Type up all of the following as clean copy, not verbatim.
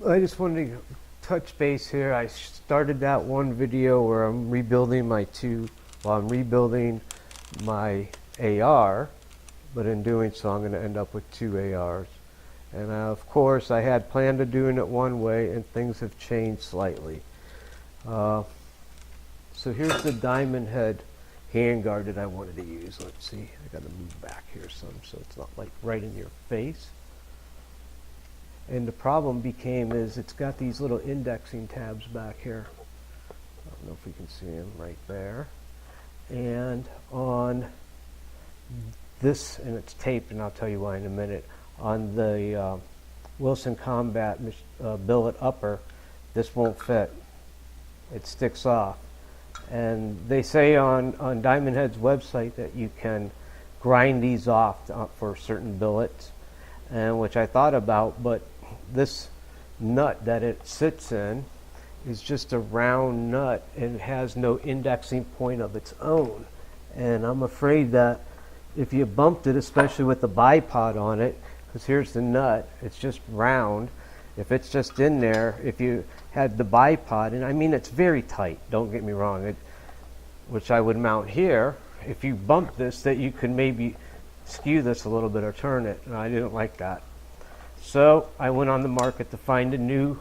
I just wanted to touch base here. I started that one video where I'm rebuilding I'm rebuilding my AR, but in doing so I'm going to end up with 2 ARs. And of course I had planned on doing it one way and things have changed slightly. So here's the diamond head handguard that I wanted to use. Let's see, I got to move back here some so it's not like right in your face. And the problem is it's got these little indexing tabs back here. I don't know if we can see them right there. And on this, and it's taped, and I'll tell you why in a minute, on the Wilson Combat billet upper, this won't fit. It sticks off. And they say on Diamond Head's website that you can grind these off for certain billets, and which I thought about, but this nut that it sits in is just a round nut and it has no indexing point of its own. And I'm afraid that if you bumped it, especially with the bipod on it, because here's the nut, it's just round. If it's just in there, if you had the bipod, and I mean it's very tight, don't get me wrong, which I would mount here, if you bump this, that you could maybe skew this a little bit or turn it, and I didn't like that. So I went on the market to find a new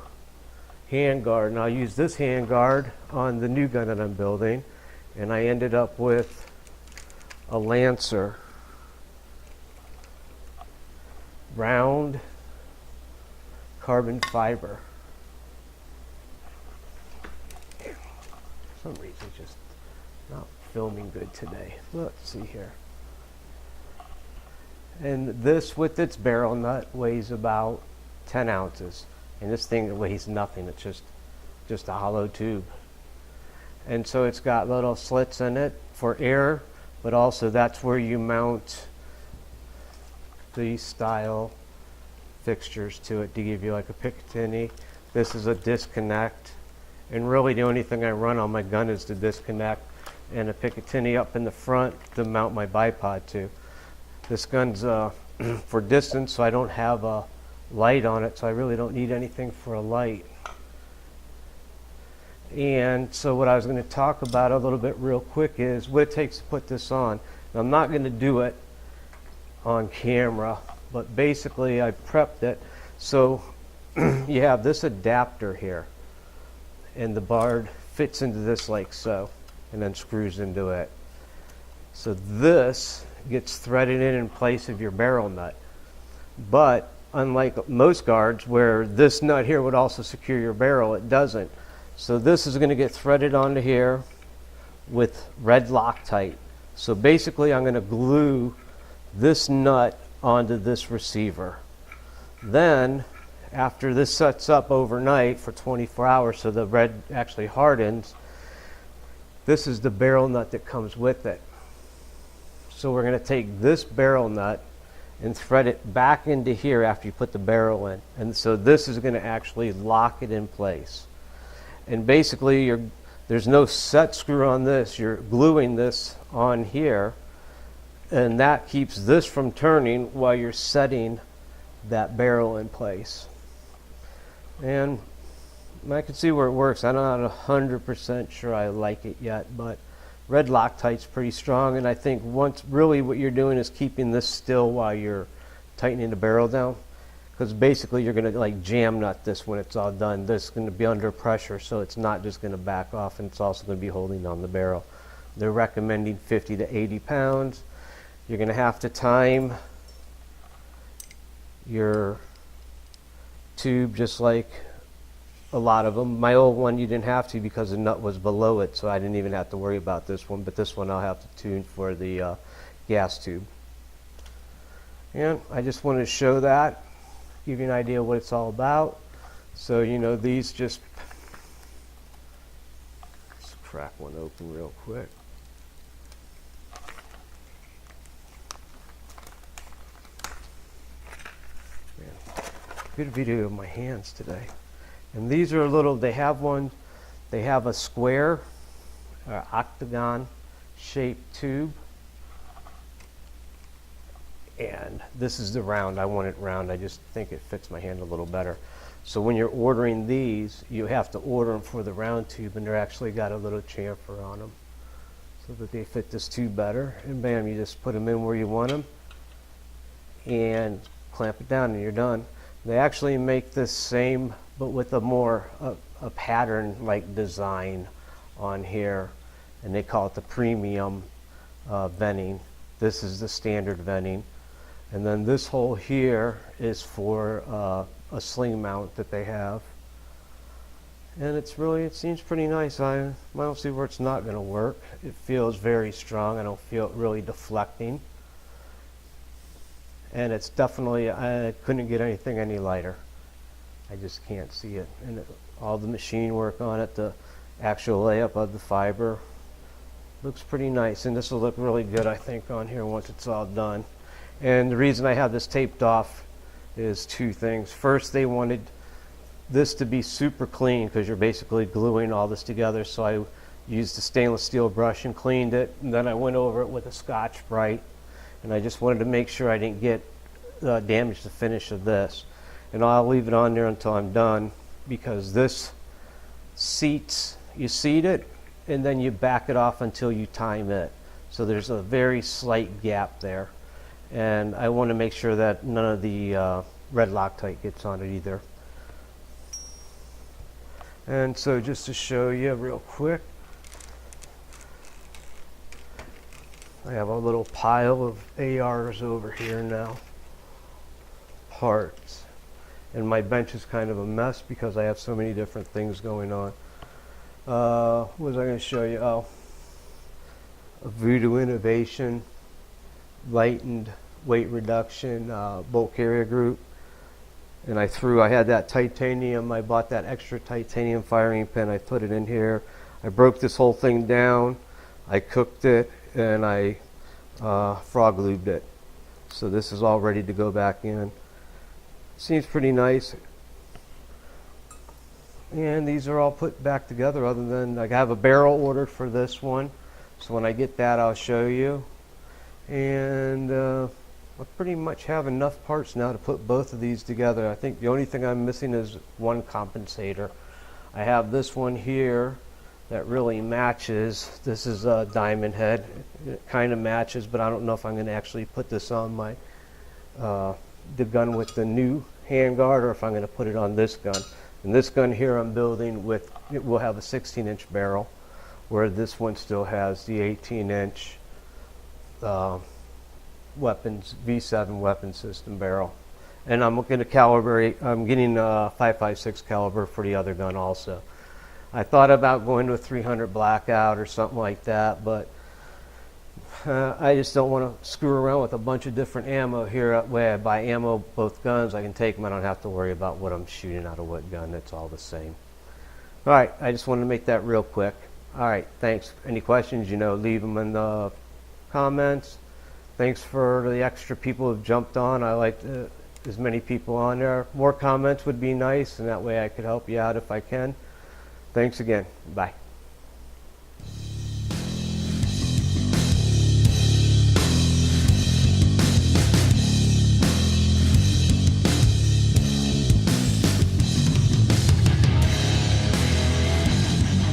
handguard, and I'll use this handguard on the new gun that I'm building, and I ended up with a Lancer round carbon fiber. For some reason it's just not filming good today. Let's see here. And this, with its barrel nut, weighs about 10 ounces. And this thing weighs nothing. It's just a hollow tube. And so it's got little slits in it for air, but also that's where you mount these style fixtures to it to give you like a Picatinny. This is a disconnect. And really the only thing I run on my gun is the disconnect and a Picatinny up in the front to mount my bipod to. This gun's for distance, so I don't have a light on it, so I really don't need anything for a light. And so what I was going to talk about a little bit real quick is what it takes to put this on. Now, I'm not going to do it on camera, but basically I prepped it. So you have this adapter here, and the barb fits into this like so, and then screws into it. So this gets threaded in place of your barrel nut. But unlike most guards where this nut here would also secure your barrel, it doesn't. So this is going to get threaded onto here with red Loctite. So basically I'm going to glue this nut onto this receiver. Then after this sets up overnight for 24 hours so the red actually hardens, this is the barrel nut that comes with it. So we're going to take this barrel nut and thread it back into here after you put the barrel in. And so this is going to actually lock it in place. And basically there's no set screw on this. You're gluing this on here, and that keeps this from turning while you're setting that barrel in place. And I can see where it works. I'm not 100% sure I like it yet, but red Loctite's pretty strong, and I think once really what you're doing is keeping this still while you're tightening the barrel down, because basically you're going to like jam nut this when it's all done. This is going to be under pressure, so it's not just going to back off, and it's also going to be holding on the barrel. They're recommending 50 to 80 pounds. You're going to have to time your tube just like a lot of them. My old one you didn't have to because the nut was below it, so I didn't even have to worry about this one, but this one I'll have to tune for the gas tube. And I just wanted to show that, give you an idea what it's all about. So you know, these just, let's crack one open real quick. Man, good video of my hands today. And these are little, they have a square, octagon shaped tube. And this is the round. I want it round. I just think it fits my hand a little better. So when you're ordering these, you have to order them for the round tube, and they're actually got a little chamfer on them so that they fit this tube better. And bam, you just put them in where you want them and clamp it down and you're done. They actually make this same but with a more a pattern like design on here, and they call it the premium venting. This is the standard venting, and then this hole here is for a sling mount that they have, and it seems pretty nice. I don't see where it's not going to work. It feels very strong. I don't feel it really deflecting, and it's definitely, I couldn't get anything any lighter. I just can't see it. And all the machine work on it, the actual layup of the fiber, looks pretty nice. And this will look really good, I think, on here once it's all done. And the reason I have this taped off is two things. First, they wanted this to be super clean because you're basically gluing all this together. So I used a stainless steel brush and cleaned it. And then I went over it with a Scotch-Brite. And I just wanted to make sure I didn't get damage the finish of this. And I'll leave it on there until I'm done, because this seats, you seat it and then you back it off until you time it. So there's a very slight gap there. And I want to make sure that none of the red Loctite gets on it either. And so just to show you real quick, I have a little pile of ARs over here now, parts. And my bench is kind of a mess because I have so many different things going on. What was I going to show you? Oh, a Voodoo Innovation lightened weight reduction bolt carrier group. And I had that titanium, I bought that extra titanium firing pin, I put it in here. I broke this whole thing down, I cooked it, and I frog lubed it. So this is all ready to go back in. Seems pretty nice. And these are all put back together, other than like I have a barrel ordered for this one. So when I get that, I'll show you. And I pretty much have enough parts now to put both of these together. I think the only thing I'm missing is one compensator. I have this one here that really matches. This is a diamond head. It kind of matches, but I don't know if I'm going to actually put this on my the gun with the new handguard, or if I'm going to put it on this gun. And this gun here I'm building with, it will have a 16-inch barrel, where this one still has the 18-inch weapons, V7 weapon system barrel. And I'm going to calibrate, I'm getting a 5.56 caliber for the other gun also. I thought about going to a 300 blackout or something like that, but I just don't want to screw around with a bunch of different ammo here. Where I buy ammo, both guns, I can take them. I don't have to worry about what I'm shooting out of what gun. It's all the same. All right, I just wanted to make that real quick. All right, thanks. Any questions, leave them in the comments. Thanks for the extra people who've jumped on. I like as many people on there. More comments would be nice, and that way I could help you out if I can. Thanks again. Bye.